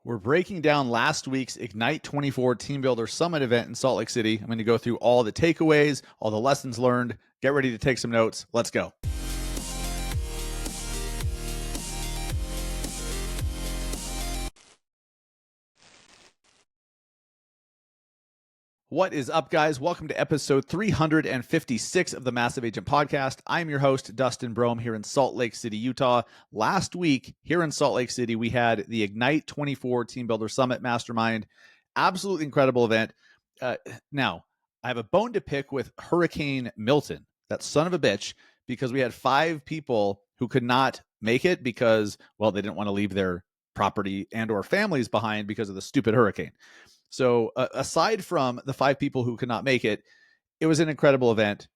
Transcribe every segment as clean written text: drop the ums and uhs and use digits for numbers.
We're breaking down last week's Ignite 24 Team Builder Summit event in Salt Lake City. I'm going to go through all the takeaways, all the lessons learned. Get ready to take some notes. Let's go. What is up, guys? Welcome to episode 356 of the Massive Agent Podcast. I'm your host, Dustin Brohm, here in Salt Lake City, Utah. Last week, here in Salt Lake City, we had the Ignite 24 Team Builder Summit Mastermind. Absolutely incredible event. Now, I have a bone to pick with Hurricane Milton, that son of a bitch, because we had 5 people who could not make it because, well, they didn't want to leave their property and or families behind because of the stupid hurricane. So aside from the 5 people who could not make it, it was an incredible event.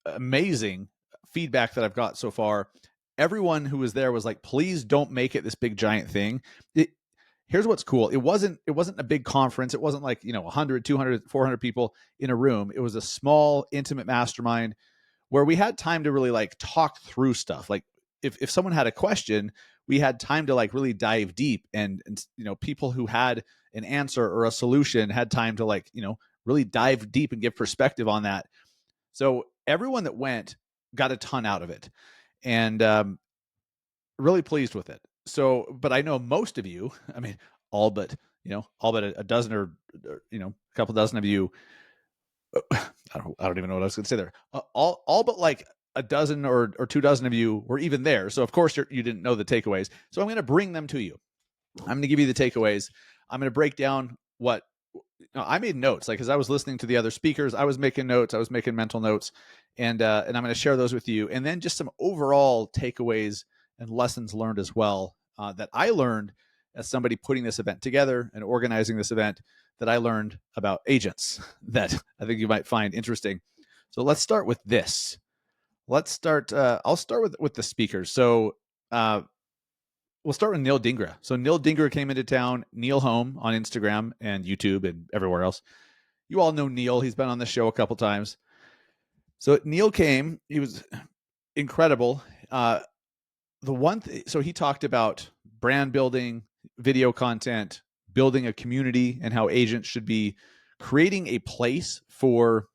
Amazing feedback that I've got so far. Everyone who was there was like, please don't make it this big giant thing. Here's what's cool. It wasn't a big conference. It wasn't like, 100, 200, 400 people in a room. It was a small, intimate mastermind where we had time to really like talk through stuff. Like if someone had a question, we had time to like really dive deep, and people who had an answer or a solution had time to like, really dive deep and give perspective on that. So everyone that went got a ton out of it, and really pleased with it. So, but I know most of you, I mean, all but a dozen or a couple dozen of you, I don't even know what I was going to say there. All but like a dozen or 2 dozen of you were even there. So of course you didn't know the takeaways. So I'm going to bring them to you. I'm going to give you the takeaways. I'm going to break down what I made notes, like, as I was listening to the other speakers, I was making notes, I was making mental notes, and I'm going to share those with you. And then just some overall takeaways and lessons learned as well, that I learned as somebody putting this event together and organizing this event, that I learned about agents that I think you might find interesting. So let's start with this. I'll start with the speakers. So we'll start with Neel Dhingra. So Neel Dhingra came into town. Neel Home on Instagram and YouTube and everywhere else. You all know Neel. He's been on the show a couple times. So Neel came. He was incredible. So he talked about brand building, video content, building a community, and how agents should be creating a place for,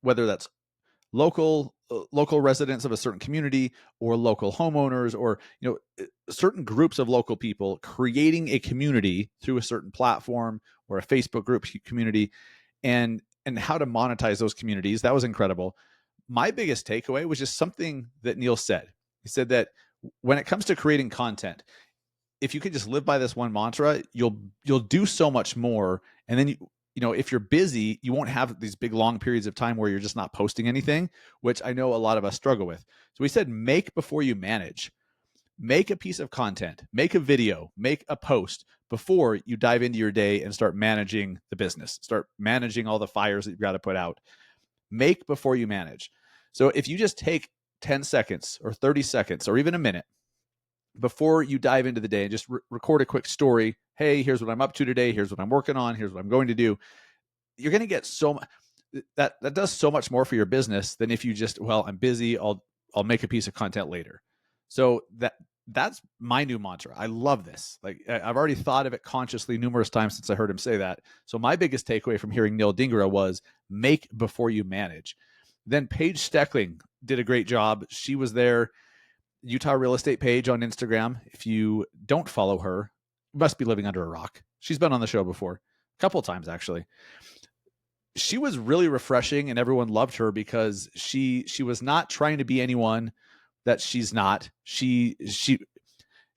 whether that's local residents of a certain community or local homeowners, or certain groups of local people, creating a community through a certain platform or a Facebook group community, and how to monetize those communities. That was incredible. My biggest takeaway was just something that Neel said. He said that when it comes to creating content, if you could just live by this one mantra, you'll do so much more. And then if you're busy, you won't have these big long periods of time where you're just not posting anything, which I know a lot of us struggle with. So he said, make before you manage. Make a piece of content, make a video, make a post before you dive into your day and start managing the business, start managing all the fires that you've got to put out. Make before you manage. So if you just take 10 seconds or 30 seconds or even a minute before you dive into the day and just record a quick story. Hey, here's what I'm up to today. Here's what I'm working on. Here's what I'm going to do. You're going to get so much. That does so much more for your business than if you just, well, I'm busy. I'll make a piece of content later. So that's my new mantra. I love this. Like, I've already thought of it consciously numerous times since I heard him say that. So my biggest takeaway from hearing Neel Dhingra was make before you manage. Then Paige Steckling did a great job. She was there. Utah Real Estate Paige on Instagram. If you don't follow her, you must be living under a rock. She's been on the show before, a couple of times actually. She was really refreshing, and everyone loved her because she was not trying to be anyone that she's not. She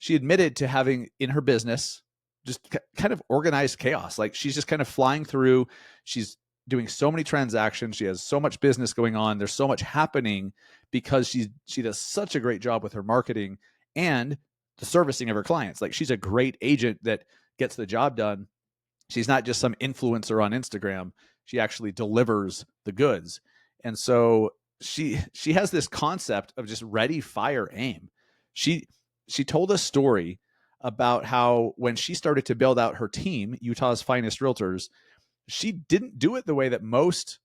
admitted to having in her business just kind of organized chaos. Like, she's just kind of flying through. She's doing so many transactions. She has so much business going on. There's so much happening because she does such a great job with her marketing and the servicing of her clients. Like, she's a great agent that gets the job done. She's not just some influencer on Instagram. She actually delivers the goods. And so she has this concept of just ready, fire, aim. She told a story about how when she started to build out her team, Utah's Finest Realtors, she didn't do it the way that most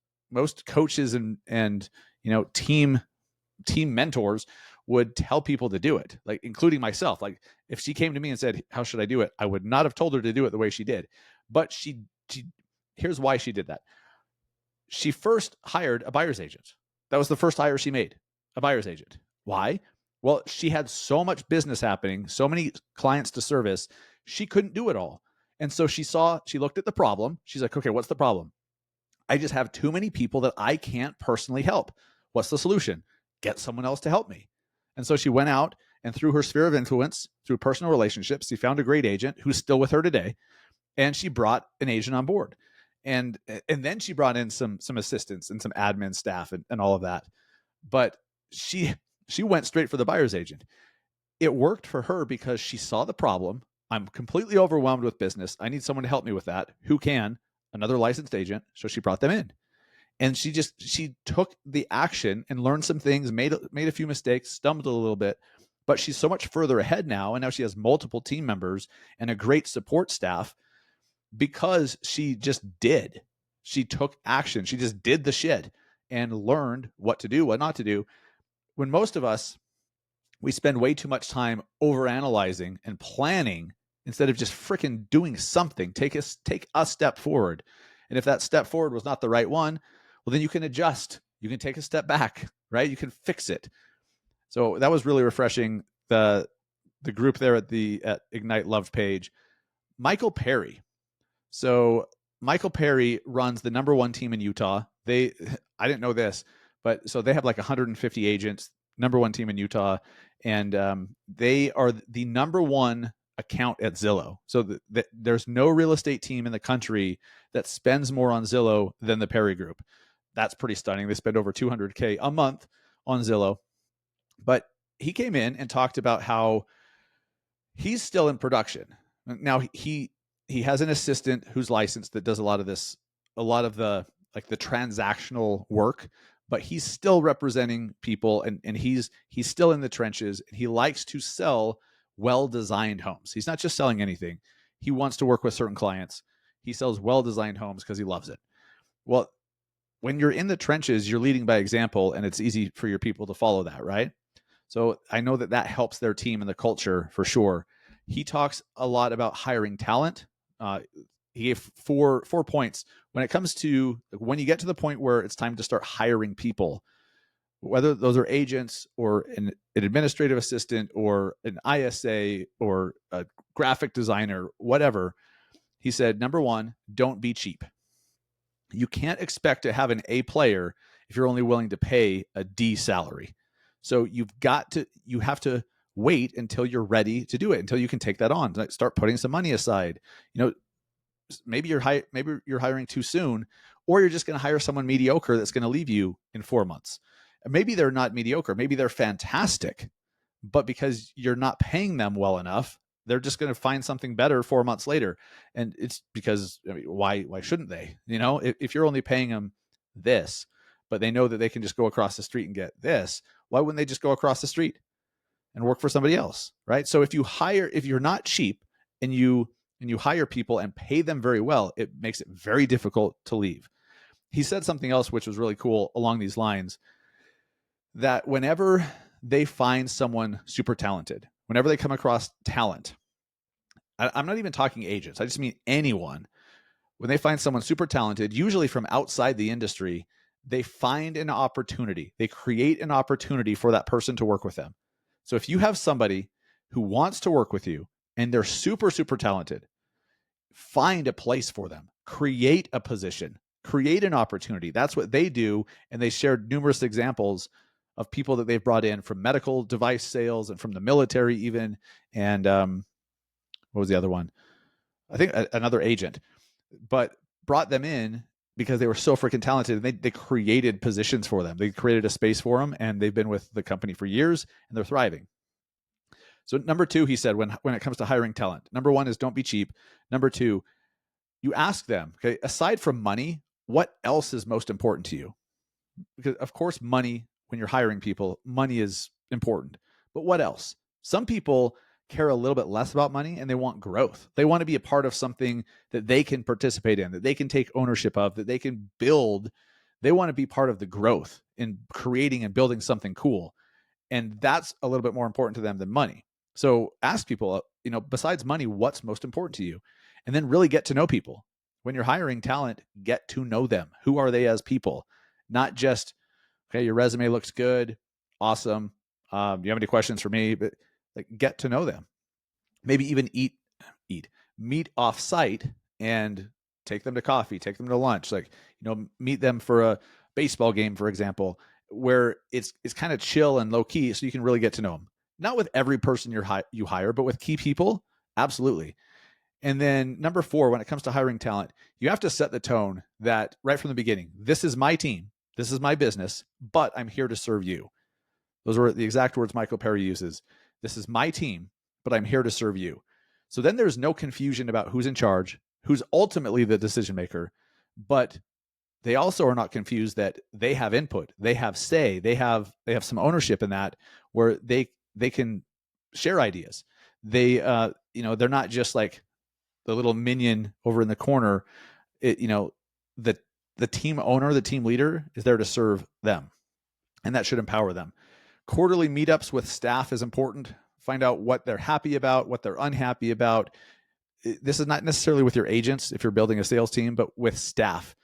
coaches and team mentors would tell people to do it, like including myself. Like if she came to me and said, how should I do it? I would not have told her to do it the way she did. But she here's why she did that. She first hired a buyer's agent. That was the first hire she made, a buyer's agent. Why? Well, she had so much business happening, so many clients to service, she couldn't do it all. And so she looked at the problem. She's like, okay, what's the problem? I just have too many people that I can't personally help. What's the solution? Get someone else to help me. And so she went out and through her sphere of influence, through personal relationships, she found a great agent who's still with her today. And she brought an agent on board. And then she brought in some assistants and some admin staff and all of that. But she went straight for the buyer's agent. It worked for her because she saw the problem. I'm completely overwhelmed with business. I need someone to help me with that. Who can? Another licensed agent. So she brought them in. And she took the action and learned some things, made a few mistakes, stumbled a little bit, but she's so much further ahead now. And now she has multiple team members and a great support staff because she just did. She took action. She just did the shit and learned what to do, what not to do. When most of us, we spend way too much time overanalyzing and planning instead of just freaking doing something. Take a step forward. And if that step forward was not the right one, well, then you can adjust. You can take a step back, right? You can fix it. So that was really refreshing. The group there at Ignite loved Paige. Michael Perry. So Michael Perry runs the number one team in Utah. I didn't know this, but so they have like 150 agents, number one team in Utah. And they are the number one account at Zillow. So there's no real estate team in the country that spends more on Zillow than the Perry Group. That's pretty stunning. They spend over $200K a month on Zillow. But he came in and talked about how he's still in production. Now he has an assistant who's licensed that does a lot of the like the transactional work, but he's still representing people and he's still in the trenches, and he likes to sell well-designed homes. He's not just selling anything. He wants to work with certain clients. He sells well-designed homes because he loves it. Well, when you're in the trenches, you're leading by example, and it's easy for your people to follow that, right? So I know that helps their team and the culture for sure. He talks a lot about hiring talent. He gave four points when it comes to when you get to the point where it's time to start hiring people, whether those are agents or an administrative assistant or an ISA or a graphic designer, whatever. He said, number one, don't be cheap. You can't expect to have an A player if you're only willing to pay a D salary. So you have to wait until you're ready to do it, until you can take that on. Start putting some money aside. Maybe you're hiring too soon, or you're just going to hire someone mediocre that's going to leave you in 4 months. And maybe they're not mediocre. Maybe they're fantastic, but because you're not paying them well enough, they're just going to find something better 4 months later. And it's because, why shouldn't they? If you're only paying them this, but they know that they can just go across the street and get this, why wouldn't they just go across the street and work for somebody else, right? So if you're not cheap and you hire people and pay them very well, it makes it very difficult to leave. He said something else which was really cool along these lines, that whenever they find someone super talented, whenever they come across talent, I'm not even talking agents, I just mean anyone. When they find someone super talented, usually from outside the industry, they find an opportunity. They create an opportunity for that person to work with them. So if you have somebody who wants to work with you and they're super, super talented, find a place for them, create a position, create an opportunity. That's what they do. And they shared numerous examples of people that they've brought in from medical device sales and from the military even. And what was the other one? I think another agent, but brought them in because they were so freaking talented. And they created positions for them. They created a space for them, and they've been with the company for years and they're thriving. So number two, he said, when it comes to hiring talent, number one is don't be cheap. Number two, you ask them, okay, aside from money, what else is most important to you? Because of course, money, when you're hiring people, money is important, but what else? Some people care a little bit less about money and they want growth. They want to be a part of something that they can participate in, that they can take ownership of, that they can build. They want to be part of the growth in creating and building something cool. And that's a little bit more important to them than money. So ask people, besides money, what's most important to you? And then really get to know people. When you're hiring talent, get to know them. Who are they as people? Not just, okay, your resume looks good. Awesome. Do you have any questions for me? But like, get to know them. Maybe even meet off site and take them to coffee, take them to lunch, meet them for a baseball game, for example, where it's kind of chill and low key, so you can really get to know them. Not with every person you hire, but with key people, absolutely. And then number 4, when it comes to hiring talent, you have to set the tone that right from the beginning, this is my team, this is my business, but I'm here to serve you. Those were the exact words Michael Perry uses. This is my team, but I'm here to serve you. So then there's no confusion about who's in charge, who's ultimately the decision maker, but they also are not confused that they have input, they have say, they have some ownership in that, where they can share ideas. They're not just like the little minion over in the corner. The team owner, the team leader is there to serve them, and that should empower them. Quarterly meetups with staff is important. Find out what they're happy about, what they're unhappy about. This is not necessarily with your agents if you're building a sales team, but with staff.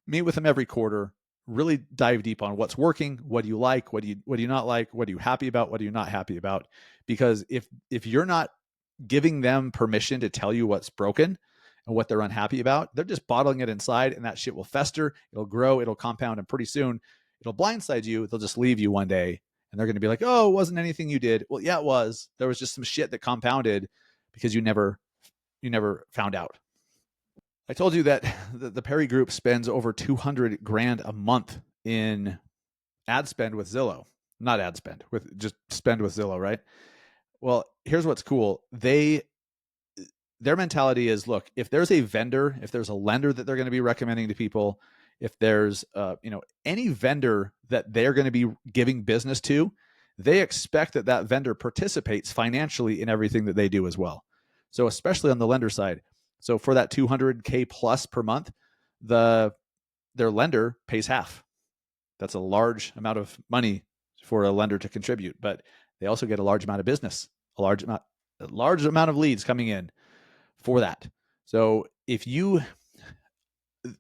Meet with them every quarter. Really dive deep on what's working, what do you like, what do you not like, what are you happy about, what are you not happy about? Because if you're not giving them permission to tell you what's broken and what they're unhappy about, they're just bottling it inside, and that shit will fester, it'll grow, it'll compound, and pretty soon it'll blindside you. They'll just leave you one day, and they're going to be like, oh, it wasn't anything you did. Well, yeah, it was. There was just some shit that compounded because you never found out. I told you that the Perry Group spends over $200,000 a month in ad spend with Zillow. Not ad spend, with just spend with Zillow, right? Well, here's what's cool. Their mentality is, look, if there's a vendor, if there's a lender that they're going to be recommending to people, if there's any vendor that they're going to be giving business to, they expect that vendor participates financially in everything that they do as well. So especially on the lender side. So for that $200K plus per month, their lender pays half. That's a large amount of money for a lender to contribute, but they also get a large amount of business, a large amount of leads coming in for that. So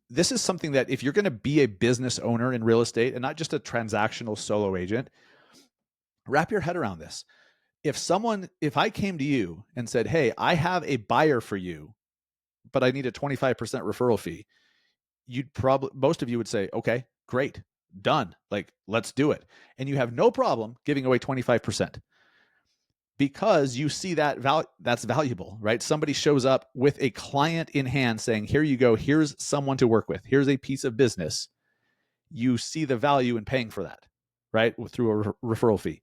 this is something that if you're going to be a business owner in real estate and not just a transactional solo agent, wrap your head around this. If I came to you and said, hey, I have a buyer for you, but I need a 25% referral fee, most of you would say, okay, great, done. Like, let's do it. And you have no problem giving away 25% because you see that's valuable, right? Somebody shows up with a client in hand saying, here you go, here's someone to work with, here's a piece of business. You see the value in paying for that, right? Through a referral fee.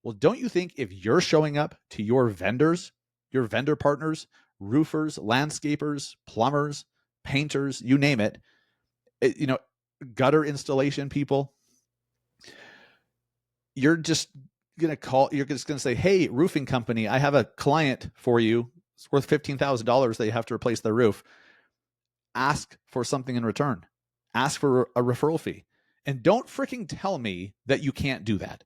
Well, don't you think if you're showing up to your vendors, your vendor partners, roofers, landscapers, plumbers, painters, you name it, gutter installation people, you're just going to say, hey, roofing company, I have a client for you. It's worth $15,000. They have to replace their roof. Ask for something in return. Ask for a referral fee. And don't freaking tell me that you can't do that.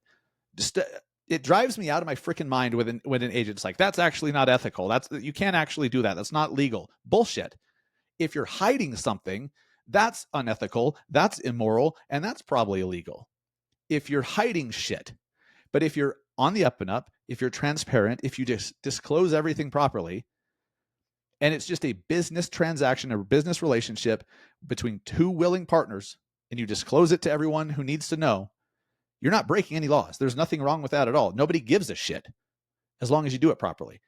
It drives me out of my freaking mind when an agent's like, that's actually not ethical. You can't actually do that. That's not legal. Bullshit. If you're hiding something, that's unethical, that's immoral, and that's probably illegal. If you're hiding shit. But if you're on the up and up, if you're transparent, if you disclose everything properly, and it's just a business transaction, a business relationship between two willing partners, and you disclose it to everyone who needs to know, you're not breaking any laws. There's nothing wrong with that at all. Nobody gives a shit as long as you do it properly.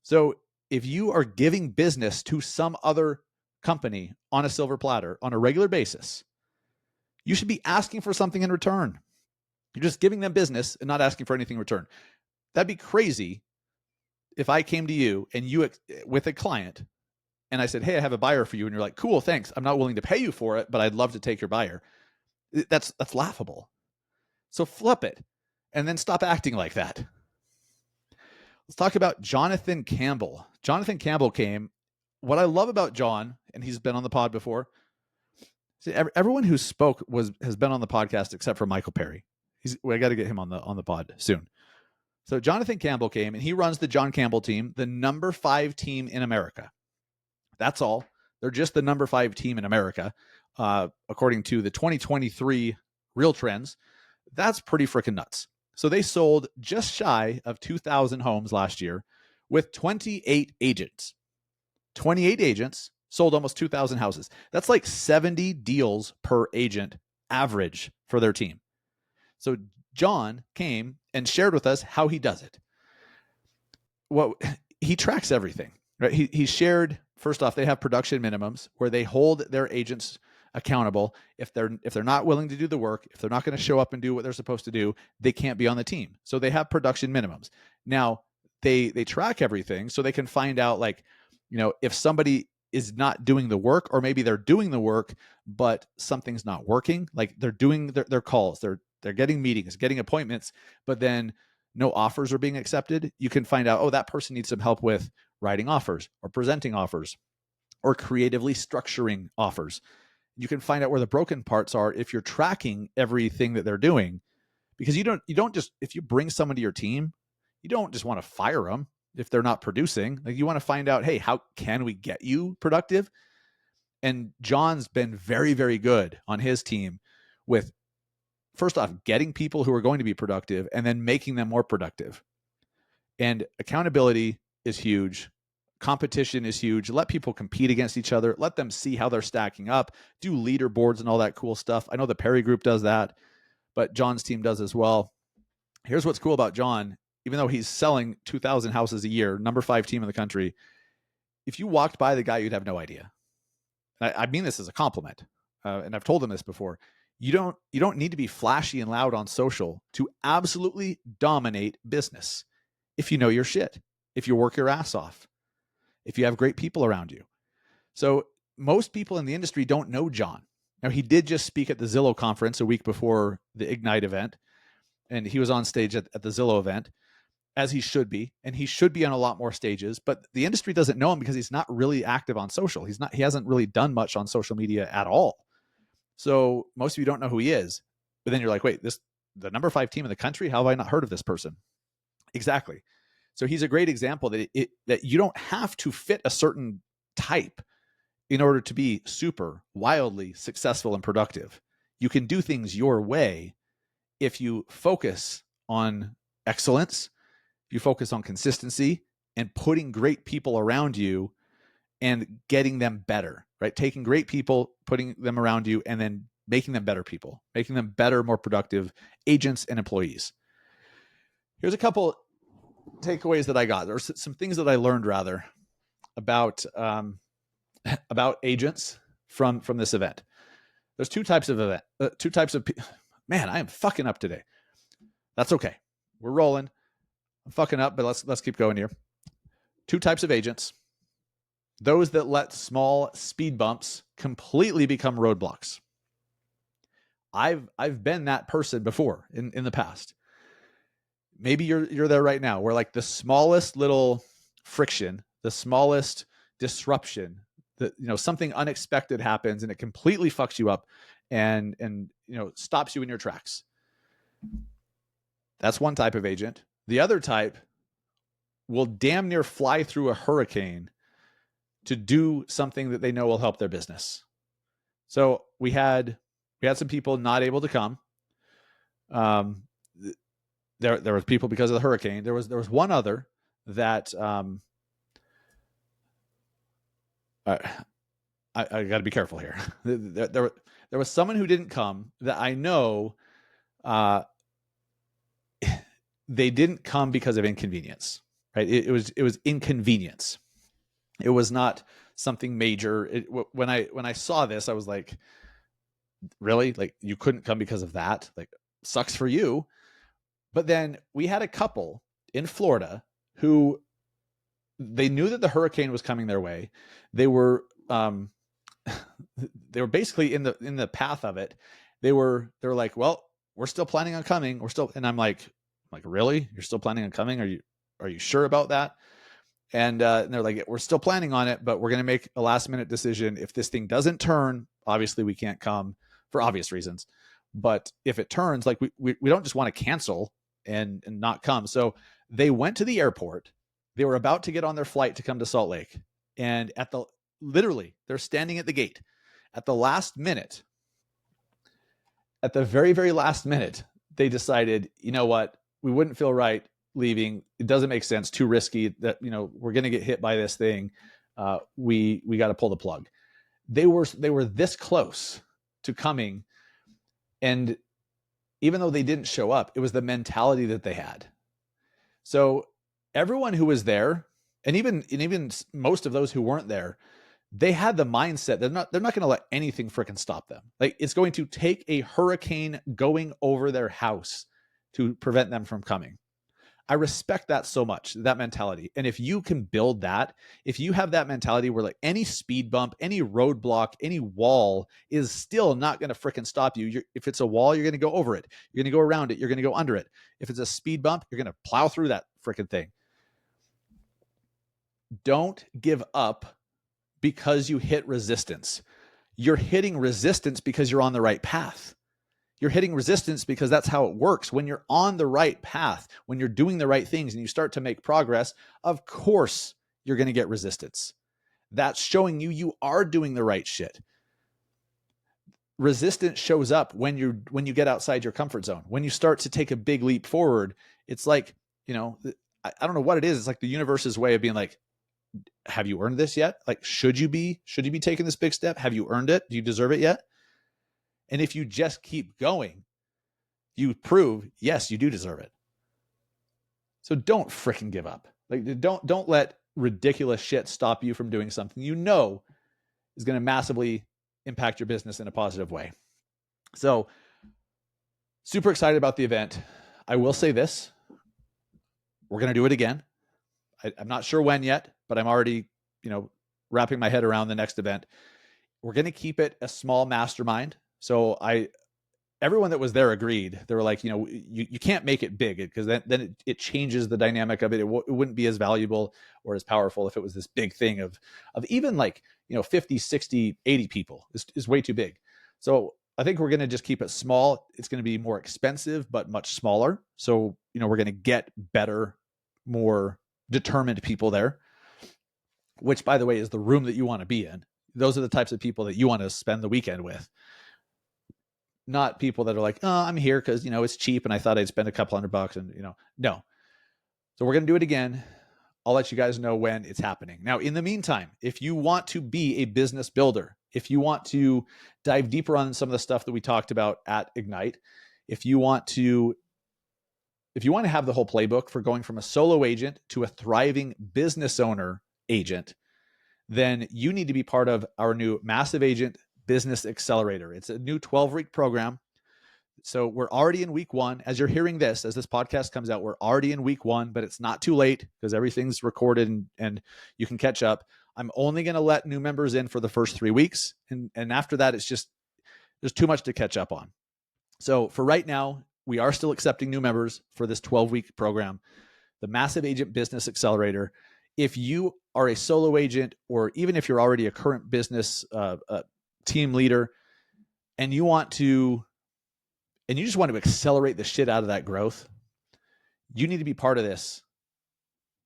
So if you are giving business to some other company on a silver platter on a regular basis, you should be asking for something in return. You're just giving them business and not asking for anything in return. That'd be crazy if I came to you and you with a client and I said, hey, I have a buyer for you. And you're like, cool, thanks. I'm not willing to pay you for it, but I'd love to take your buyer. That's laughable. So flip it and then stop acting like that. Let's talk about Jonathan Campbell. Jonathan Campbell came. What I love about John, and he's been on the pod before, see, everyone who spoke has been on the podcast except for Michael Perry. I got to get him on the pod soon. So Jonathan Campbell came, and he runs the John Campbell team, the number 5 team in America. That's all. They're just the number 5 team in America, according to the 2023 Real Trends. That's pretty freaking nuts. So they sold just shy of 2,000 homes last year with 28 agents. 28 agents sold almost 2,000 houses. That's like 70 deals per agent average for their team. So John came and shared with us how he does it. Well, he tracks everything, right? He shared, first off, they have production minimums where they hold their agents accountable. If they're not willing to do the work, if they're not going to show up and do what they're supposed to do, they can't be on the team. So they have production minimums. Now they track everything so they can find out, like, if somebody is not doing the work, or maybe they're doing the work, but something's not working. Like they're doing their calls, they're getting meetings, getting appointments, but then no offers are being accepted. You can find out, that person needs some help with writing offers or presenting offers or creatively structuring offers. You can find out where the broken parts are if you're tracking everything that they're doing, because you don't just, if you bring someone to your team, you don't just want to fire them if they're not producing. Like, you want to find out, hey, how can we get you productive? And John's been very, very good on his team with, first off, getting people who are going to be productive and then making them more productive. And accountability is huge. Competition is huge. Let people compete against each other. Let them see how they're stacking up. Do leaderboards and all that cool stuff. I know the Perry Group does that, but John's team does as well. Here's what's cool about John. Even though he's selling 2,000 houses a year, number 5 team in the country, if you walked by the guy, you'd have no idea. I mean this as a compliment, and I've told him this before. You don't need to be flashy and loud on social to absolutely dominate business. If you know your shit, if you work your ass off, if you have great people around you. So most people in the industry don't know John. Now, he did just speak at the Zillow conference a week before the Ignite event, and he was on stage at the Zillow event, as he should be, and he should be on a lot more stages, but the industry doesn't know him because he's not really active on social. He hasn't really done much on social media at all. So most of you don't know who he is, but then you're like, wait, the number 5 team in the country, how have I not heard of this person? Exactly. So he's a great example that that you don't have to fit a certain type in order to be super wildly successful and productive. You can do things your way if you focus on excellence, you focus on consistency, and putting great people around you and getting them better, right? Taking great people, putting them around you, and then making them better people, making them better, more productive agents and employees. Here's a couple takeaways that I got. There's some things that I learned rather about agents from this event. There's two types of man, I am fucking up today. That's okay. We're rolling. I'm fucking up, but let's keep going here. 2 types of agents. Those that let small speed bumps completely become roadblocks. I've been that person before in the past. Maybe you're there right now, where like the smallest little friction, the smallest disruption, that something unexpected happens and it completely fucks you up and stops you in your tracks. That's one type of agent. The other type will damn near fly through a hurricane to do something that they know will help their business. So we had some people not able to come. There was people because of the hurricane. There was one other that I got to be careful here. There was someone who didn't come that I know they didn't come because of inconvenience, right? It was inconvenience. It was not something major. When I saw this, I was like, really? Like, you couldn't come because of that? Like, sucks for you. But then we had a couple in Florida who, they knew that the hurricane was coming their way. They were basically in the path of it. They were like, well, we're still planning on coming. And I'm like, really? You're still planning on coming? Are you sure about that? And they're like, we're still planning on it, but we're going to make a last minute decision. If this thing doesn't turn, obviously we can't come for obvious reasons. But if it turns, like we don't just want to cancel and not come. So they went to the airport. They were about to get on their flight to come to Salt Lake. And literally, they're standing at the gate. At the last minute, at the very, very last minute, they decided, you know what? We wouldn't feel right leaving. It doesn't make sense. Too risky. That, we're going to get hit by this thing. We got to pull the plug. They were this close to coming, and even though they didn't show up, it was the mentality that they had. So everyone who was there, and even most of those who weren't there, they had the mindset they're not going to let anything freaking stop them. Like, it's going to take a hurricane going over their house to prevent them from coming. I respect that so much, that mentality. And if you can build that, if you have that mentality where like any speed bump, any roadblock, any wall is still not going to freaking stop you. If it's a wall, you're going to go over it. You're going to go around it. You're going to go under it. If it's a speed bump, you're going to plow through that freaking thing. Don't give up because you hit resistance. You're hitting resistance because you're on the right path. You're hitting resistance because that's how it works. When you're on the right path, when you're doing the right things and you start to make progress, of course you're going to get resistance. That's showing you are doing the right shit. Resistance shows up when you get outside your comfort zone. When you start to take a big leap forward, it's like, I don't know what it is. It's like the universe's way of being like, have you earned this yet? Like, should you be taking this big step? Have you earned it? Do you deserve it yet? And if you just keep going, you prove, yes, you do deserve it. So don't freaking give up. Like, don't let ridiculous shit stop you from doing something is going to massively impact your business in a positive way. So super excited about the event. I will say this, we're going to do it again. I'm not sure when yet, but I'm already, wrapping my head around the next event. We're going to keep it a small mastermind. So everyone that was there agreed. They were like, you can't make it big because then it changes the dynamic of it. It wouldn't be as valuable or as powerful if it was this big thing of even like, 50, 60, 80 people is way too big. So I think we're going to just keep it small. It's going to be more expensive, but much smaller. So, we're going to get better, more determined people there, which, by the way, is the room that you want to be in. Those are the types of people that you want to spend the weekend with. Not people that are like, oh, I'm here because, it's cheap and I thought I'd spend a couple $100 and, no. So we're going to do it again. I'll let you guys know when it's happening. Now, in the meantime, if you want to be a business builder, if you want to dive deeper on some of the stuff that we talked about at Ignite, if you want to have the whole playbook for going from a solo agent to a thriving business owner agent, then you need to be part of our new Massive Agent Business Accelerator. It's a new 12-week program. So we're already in week 1. As you're hearing this, as this podcast comes out, we're already in week 1, but it's not too late because everything's recorded and you can catch up. I'm only going to let new members in for the first 3 weeks. And after that, there's too much to catch up on. So for right now, we are still accepting new members for this 12-week program, the Massive Agent Business Accelerator. If you are a solo agent, or even if you're already a current business team leader and you just want to accelerate the shit out of that growth, you need to be part of this.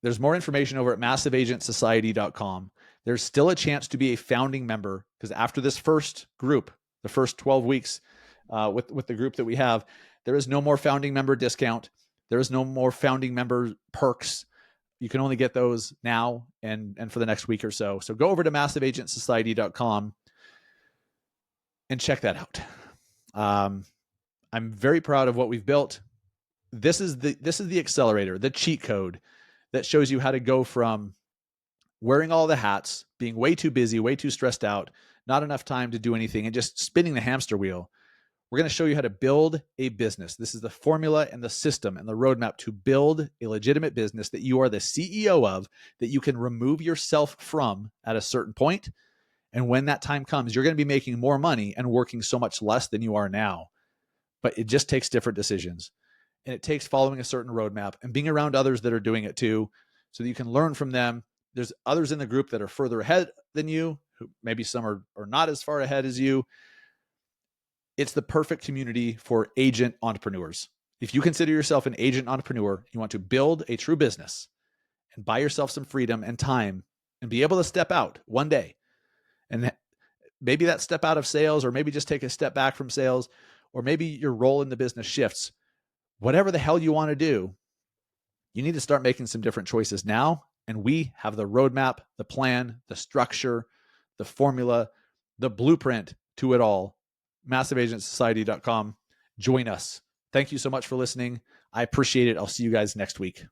There's more information over at massiveagentsociety.com. There's still a chance to be a founding member because after this first group, the first 12 weeks with the group that we have, there is no more founding member discount. There is no more founding member perks. You can only get those now and for the next week or so. So go over to massiveagentsociety.com and check that out. I'm very proud of what we've built. This is the accelerator, the cheat code that shows you how to go from wearing all the hats, being way too busy, way too stressed out, not enough time to do anything, and just spinning the hamster wheel. We're going to show you how to build a business. This is the formula and the system and the roadmap to build a legitimate business that you are the CEO of, that you can remove yourself from at a certain point. And when that time comes, you're going to be making more money and working so much less than you are now. But it just takes different decisions. And it takes following a certain roadmap and being around others that are doing it too, so that you can learn from them. There's others in the group that are further ahead than you, who maybe some are not as far ahead as you. It's the perfect community for agent entrepreneurs. If you consider yourself an agent entrepreneur, you want to build a true business and buy yourself some freedom and time and be able to step out one day. And maybe that step out of sales, or maybe just take a step back from sales, or maybe your role in the business shifts. Whatever the hell you want to do, you need to start making some different choices now. And we have the roadmap, the plan, the structure, the formula, the blueprint to it all. MassiveAgentSociety.com. Join us. Thank you so much for listening. I appreciate it. I'll see you guys next week.